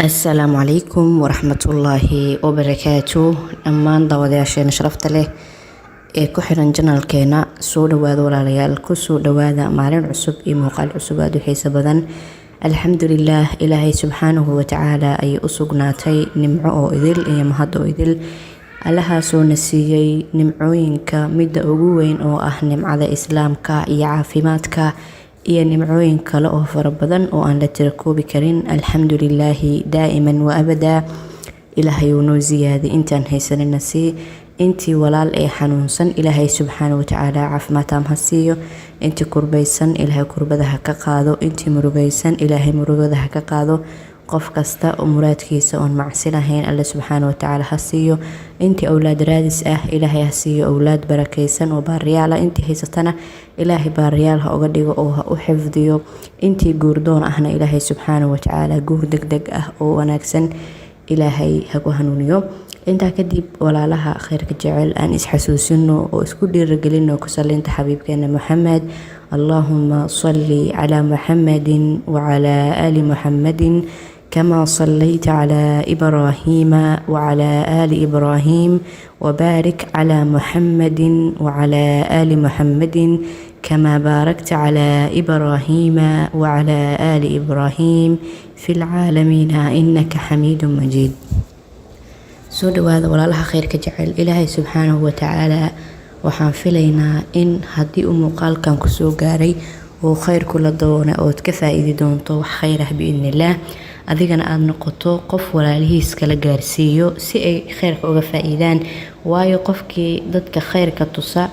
السلام عليكم ورحمة الله وبركاته. أمان داودياشين شرفت له ku xiran janalkeena soo dhawaada walaalayaal ku soo dhawaada maalin cusub iyo muuqaal cusub aad u xiiso badan. alxamdulillaah ilaahay subxaanahu wa tacaala ay u sugnaatay nimco oo idil iyo mahad oo idil. allahaasoo na siiyey nimcooyinka midda ugu weyn oo ah nimcada islaamka iyo caafimaadka iyo nimcooyin kale oo fara badan oo aan la tirakoobi karin. alxamdulillaahi daa'iman wa abadaa. ilaahay uu noo ziyaaday intaan haysanina sii intii walaal ee xanuunsan ilaahay subxaanahu wa tacaala caafimaad taam ha siiyo. intii kurbaysan ilaahay kurbadaha ka qaado. intii murugaysan ilaahay murugadaha ka qaado. qof kasta oo muraadkiisa oon macsi lahayn alle subxaanahu wa tacaala ha siiyo. intii awlaad raadis ah ilaahay ha siiyo awlaad barakaysan oo baariyaal ah. intii haysatana ilaahay baariyaal ha uga dhigo oo ha u xifdiyo. intii guurdoon ahna ilaahay subxaanahu wa tacaala guur degdeg ah oo wanaagsan ilaahay ha ku hanuuniyo. intaa kadib walaalaha khayrka jecel aan isxasuusino oo isku dhiirigelino ku salinta xabiibkeena Muhammad. اللهم صل على محمد وعلى آل محمد كما صليت على إبراهيم وعلى آل إبراهيم وبارك على محمد وعلى آل محمد كما باركت على إبراهيم وعلى آل إبراهيم في العالمين إنك حميد مجيد. soo dhawaada walaalaha khayrka jecel ilaahay subxaanahu wa tacaala. waxaan filaynaa in haddii uu muuqaalkan ku soo gaaray oo khayr kula doona ood ka faa'iidi doonto wax khayr ah biidnillaah. adigana aad noqoto qof walaalihiis kala gaarsiiyo si ay khayrka uga faa'iidaan. waayo qofkii dadka khayrka tusa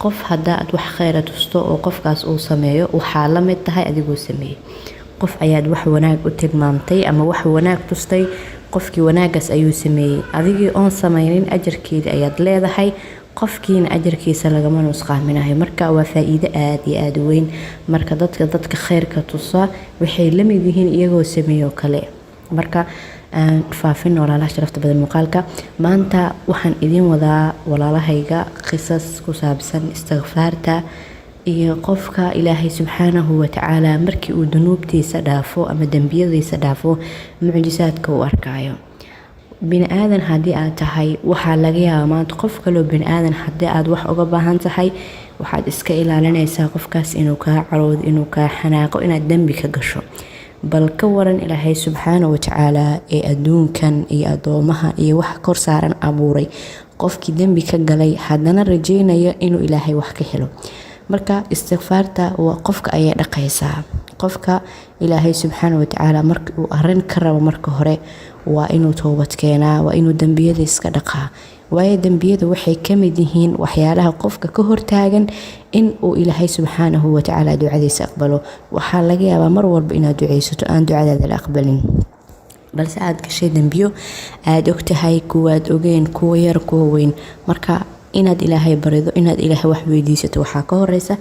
qof haddaad wax khayra tusto oo qofkaas uu sameeyo waxaa la mid tahay adigoo sameeyey. qof ayaad wax wanaag u tilmaamtay ama wax wanaag tustay, qofkii wanaagaas ayuu sameeyey. adigii oon samaynin ajarkeeda ayaad leedahay, qofkiina ajarkiisa lagama nusqaaminayo. marka waa faa'iido aad iyo aad u weyn. marka dadka khayrka tusa waxay la mid yihiin iyagoo sameeyo kale. marka faafin walaalaha sharafta badan muuqaalka maanta waxaan idin wadaa walaalahayga qisas ku saabsan istighfaarta iyo qofka ilaahay subxaanahu wa tacaala markii uu dunuubtiisa dhaafo ama dambiyadiisa dhaafo mucjisaadka uu arkaayo. bini aadan haddii aad tahay waxaa laga yaabaa maanta qof kaloo bini aadan haddii aad wax uga baahan tahay waxaad iska ilaalinaysaa qofkaas inuu kaa caroodo, inuu kaa xanaaqo, inaad dembi ka gasho. bal ka waran ilaahay subxaanahu wa tacaala ee adduunkan iyo addoomaha iyo wax kor saaran abuuray qofkii dembi ka galay haddana rajeynaya inuu ilaahay wax ka helo. marka istighfaarta waa qofka ayay dhaqaysaa. qofka ilaahay subxaanahu wa tacaala markii uu arrin ka rabo marka hore waa inuu toobad keenaa, waa inuu dambiyada iska dhaqaa. waayo dambiyada waxay ka mid yihiin waxyaalaha qofka ka hortaagan in uu ilaahay subxaanahu wa tacaala ducadiisa aqbalo. waxaa laga yaabaa mar walba inaad ducaysato aan ducadaada la aqbalin, balse aad gashay dambiyo aad ogtahay, kuwaad ogeen, kuwa yar kuwa weyn. marka inaad ilaahay barido, inaad ilaahay wax weydiisato waxaa ka horeysa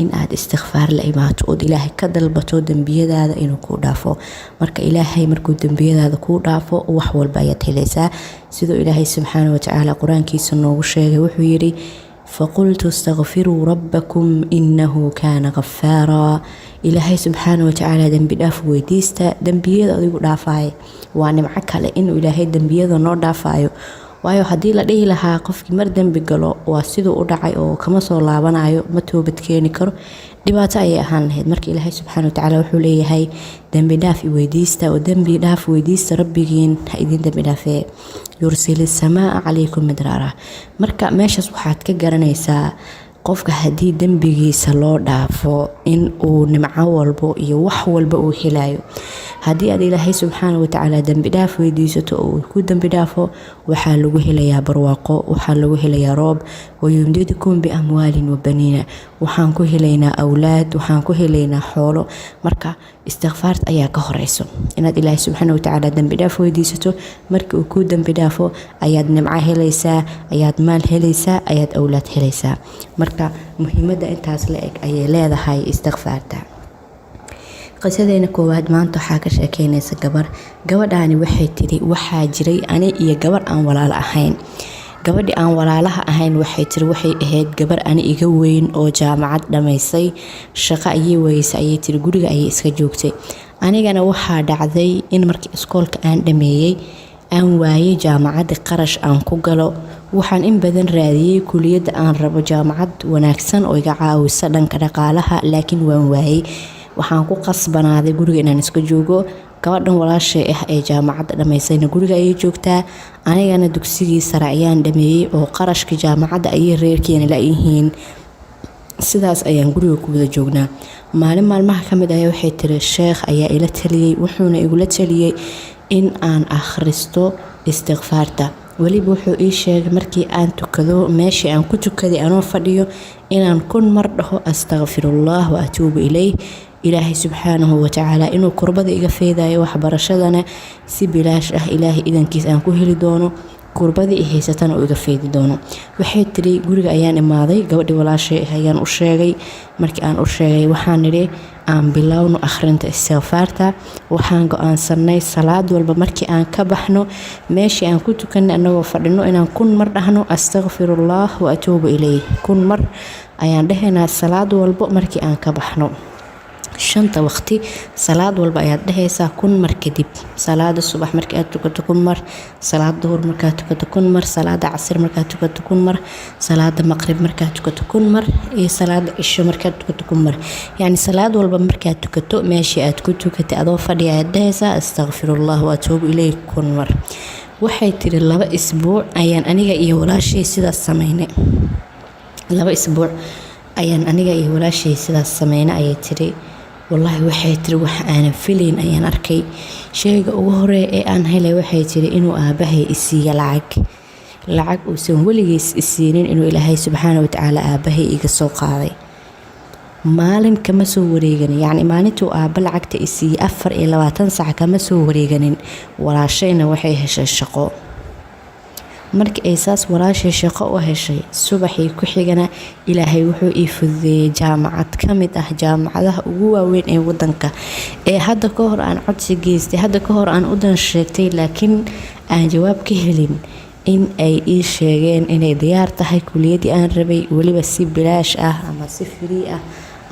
in aad istighfaar la imaato ood ilaahay ka dalbato dambiyadaada inuu kuu dhaafo. marka ilaahay markuu dambiyadaada kuu dhaafo wax walba ayaad helaysaa. sidoo ilaahay subxaanahu wa tacaala qur-aankiisa noogu sheegay wuxuu yidhi faqultu istaghfiruu rabbakum innahu kaana ghaffaaraa. ilaahay subxaanahu wa tacaala dembi dhaaf weydiista. dambiyada adigu dhaafaay waa nimco kale inuu ilaahay dambiyada noo dhaafayo. waayo haddii la dhihi lahaa qofkii mar dembi galo waa siduu u dhacay oo kama soo laabanayo, ma toobad keeni karo, dhibaato ayay ahaan lahayd. marka ilaahay subxaanahu wa tacaala wuxuu leeyahay dembi dhaaf i weydiista oo dembi dhaaf weydiista rabbigiin ha idin dembi dhaafee yursili samaa calaykum midraara. marka meeshaas waxaad ka garanaysaa qofka haddii dembigiisa loo dhaafo in uu nimco walbo iyo wax walba uu helayo. haddii aad ilaahay subxaanahu wa tacaala dembi dhaaf weydiisato oo uu ku dembi dhaafo waxaa lagu helayaa barwaaqo, waxaa lagu helayaa roob. wayumdidukum biamwaalin wabaniina. waxaan ku helaynaa awlaad, waxaan ku helaynaa xoolo. marka istighfaarta ayaa ka horeyso inaad ilaahay subxaanahu wa tacaala dembi dhaaf weydiisato. markii uu ku dembi dhaafo ayaad nimco helaysaa, ayaad maal helaysaa, ayaad awlaad helaysaa. marka muhiimadda intaas la eg ayay leedahay istighfaarta. qisadeena koowaad maanta waxaa ka sheekeynaysa gabadhaani waxay tiri waxaa jiray ani iyo gabar aan walaalo ahayn. gabadhii aan walaalaha ahayn waxay tiri waxay ahayd gabar ani iga weyn oo jaamacad dhamaysay, shaqo ayay weysay ayay tiri, guriga ayay iska joogtay. anigana waxaa dhacday in markii iskoolka aan dhameeyay aan waayay jaamacadda qarash aan ku galo. waxaan in badan raadiyay kuliyadda aan rabo, jaamacad wanaagsan oo iga caawisa dhanka dhaqaalaha, laakiin waan waayay. waxaan ku qasbanaaday guriga inaan iska joogo. gabadhan walaashay ah ee jaamacadda dhamaysayna guriga ayay joogtaa. anigana dugsigii sare ayaan dhameeyay oo qarashka jaamacadda ayay reerkeena laayihiin. sidaas ayaan guriga ku wada joognaa. maalin maalmaha ka mid ah waxay tiri sheekh ayaa ila taliyay, wuxuuna igula taliyay in aan akhristo istighfaarta. weliba wuxuu ii sheegay markii aan tukado meeshii aan ku tukaday anoo fadhiyo inaan 1 mar dhaho astaghfirullah wa atuubu ilayh. ilaahay subxaanahu wa tacaala inuu kurbada iga feedayo, waxbarashadana si bilaash ah ilaahay idankiis aan ku heli doono, kurbadii i haysatana uu iga feedi doono. waxay tiri guriga ayaan imaaday, gabadhii walaashay ayaan u sheegay. markii aan u sheegay waxaan nidhi aan bilowno akhrinta istighfaarta. waxaan go'aansanay salaad walba markii aan ka baxno meeshii aan ku tukanay anagoo fadhino inaan 1 mar dhahno astaghfirullah wa atuubu ilayh. 1 mar ayaan dhahaynaa salaad walba markii aan ka baxno. 5 waqti salaad walba ayaad dhahaysaa 1 mar kadib. salaada subax markii aad tukato 1 mar, salaada duhur markaad tukato 1 mar, salaada casr markaad tukato 1 mar, salaada maqrib markaad tukato 1 mar, iyo salaada cisho markaad tukato 1 mar. yani salaad walba markaad tukato meeshii aad ku tukatay adoo fadhiya ayaad dhahaysaa astaghfirullah wa atuubu ilayh 1 mar. waxay tiri 2 isbuuc ayaan aniga iyo walaashay sidaas sameynay. 2 isbuuc ayaan aniga iyo walaashay sidaas sameynay ayay tiri. wallahi waxay tiri wax aanan filayn ayaan arkay. sheyga ugu horeeya ee aan helay waxay tiri inuu aabahay isiiyo lacag uusan weligiis isiinin, inuu ilaahay subxaanahu wa tacaala aabahay iga soo qaaday. maalin kama soo wareeganin, yani maalintuu aaba lacagta isiiyey 24 saac kama soo wareeganin. walaashayna waxay heshay shaqo. markii ay saas walaashay shaqo u heshay subaxii ku xigana ilaahay wuxuu ii fududeeyay jaamacad ka mid ah jaamacadaha ugu waaweyn ee wadanka ee hadda ka hor aan codsi geystay, hadda ka hor aan u dan sheegtay laakiin aan jawaab ka helin, in ay ii sheegeen inay diyaar tahay kuliyadii aan rabay, weliba si bilaash ah ama si free ah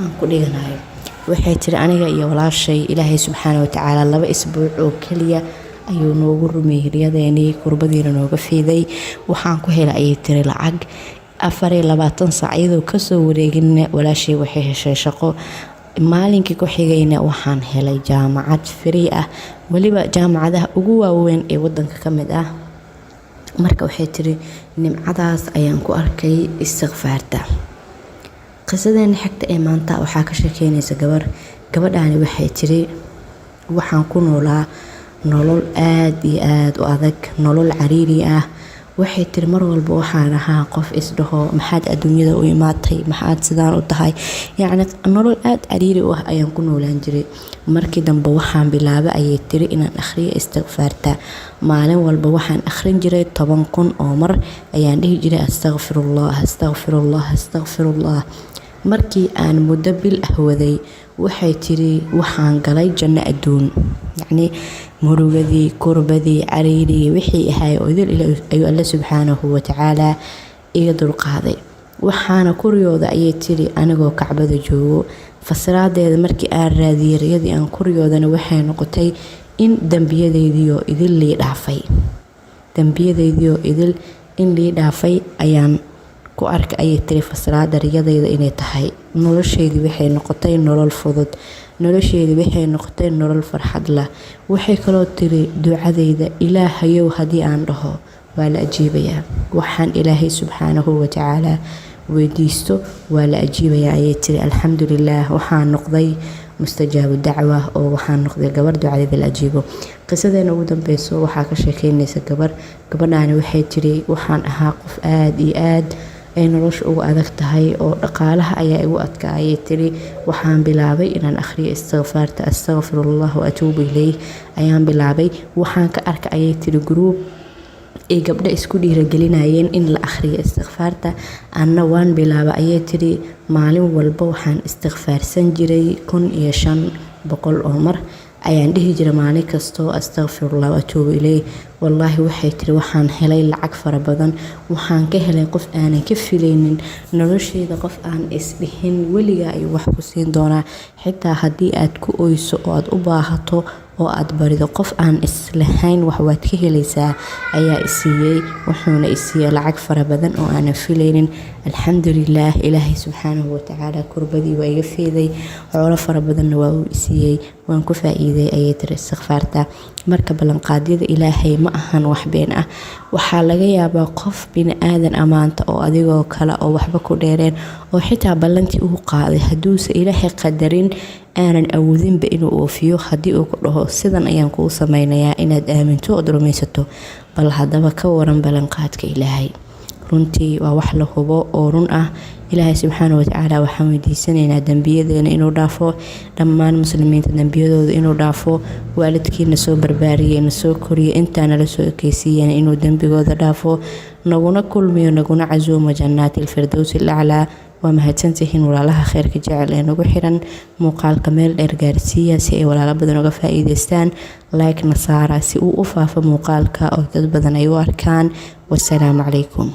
aan ku dhiganayo. waxay tiri aniga iyo walaashay ilaahay subxaanahu wa tacaala 2 isbuuc oo kaliya ayuu noogu rumeeyay riyadeenii, kurbadiina nooga feeday. waxaan ku helay ayay tiri lacag 24 saac iyadoo kasoo wareegin. walaashay waxay heshay shaqo. maalinkii ku xigayna waxaan helay jaamacad free ah, weliba jaamacadaha ugu waaweyn ee wadanka ka mid ah. marka waxay tiri nimcadaas ayaan ku arkay istighfaarta. qisadeena xigta ee maanta waxaa ka sheekeynaysa gabadhaani waxay tiri waxaan ku noolaa nolol aad iyo aad u adag, nolol cariiri ah. waxay tiri mar walba waxaan ahaa qof isdhaho maxaad adduunyada u imaatay, maxaad sidaan u tahay, yacni nolol aad cariiri u ah ayaan ku noolaan jiray. markii dambe waxaan bilaabay ayay tiri inaan akhriyo istighfaarta. maalin walba waxaan akhrin jiray 10,000 oo mar ayaan dhihi jiray astaghfirullah astaghfirullah astaghfirullah. markii aan muddo bil ah waday waxay tiri waxaan galay janno adduun, yacni murugadii, kurbadii, cariirigii wixii ahay oo idil ayuu alla subxaanahu wa tacaala iga dulqaaday. waxaana kuryooda ayay tiri anigoo kacbada joogo. fasiraadeeda markii aan raadiyay riyadii aan kuryoodana waxay noqotay in dambiyadeydiioo idil lii dhaafay. dambiyadeydiioo idil in lii dhaafay ayaan ku arkay ayay tiri fasiraada riyadeyda inay tahay nolosheedii waxay noqotay nolol fudud, nolosheedii waxay noqotay nolol farxad leh. waxay kaloo tiri ducadeyda ilaahayow haddii aan dhaho waa la ajiibayaa, waxaan ilaahay subxaanahu wa tacaala weydiisto waa la ajiibayaa ayay tiri. alxamdulilah waxaan noqday mustajaabu dacwa oo waxaan noqday gabar ducadeeda la ajiibo. qisadeena ugu dambeyso waxaa ka sheekeynaysa gabadhaani waxay tiri waxaan ahaa qof aad iyo aad ay nolosha ugu adag tahay oo dhaqaalaha ayaa igu adkaayay tiri. waxaan bilaabay inaan akhriyo istighfaarta astaghfirullah wa atuubu ilayh ayaan bilaabay. waxaan ka arkay ayay tiri group ay gabdho isku dhiiragelinayeen in la akhriyo istighfaarta. anna waan bilaabay ayay tiri. maalin walba waxaan istighfaarsan jiray 1500 oo mar. ayaan dhihi jiray maalin kasto astaghfirullah wa atuubu ilayh. wallaahi waxay tiri waxaan helay lacag fara badan, waxaan ka helay qof aanan ka filaynin noloshayda, qof aan isdhihin weligaa ayuu wax ku siin doonaa. xitaa haddii aad ku oyso oo aad u baahato oo aad barido qof aan islahayn wax waad ka helaysaa ayaa isiiyey. wuxuuna isiiyey lacag fara badan oo aanan filaynin. alxamdulillaah, ilaahay subxaanahu watacaala kurbadii waa iga feeday, xoolo fara badanna waa uu isiiyey, waan ku faa'iiday ayay tiri istikfaarta. marka ballanqaadyada ilaahay ma ahan wax been ah. waxaa laga yaabaa qof bini aadan amaanta oo adigoo kale oo waxba ku dheereen oo xitaa ballantii uu qaaday hadduuse ilaahay qadarin aanan awoodinba inuu oofiyo, haddii uu ku dhaho sidan ayaan kuu samaynayaa inaad aaminto ood rumaysato, bal haddaba ka waran ballanqaadka ilaahay. runtii waa wax la hubo oo run ah. ilaahay subxaanahu watacaala waxaan weydiisanaynaa dembiyadeena inuu dhaafo, dhammaan muslimiinta dembiyadooda inuu dhaafo, waalidkiina soo barbaariyey na soo koriyey intaana la soo ekeysiiyeen inuu dembigooda dhaafo, naguna kulmiyo naguna casuumo jannaati alfirdowsi alaclaa. waa mahadsantihiin walaalaha khayrka jecel ee nagu xiran. muuqaalka meel dheer gaarsiiya si ay walaalo badan uga faa'iidaystaan. like na saara si uu u faafo muuqaalka oo dad badan ay u arkaan. wassalaamu calaykum.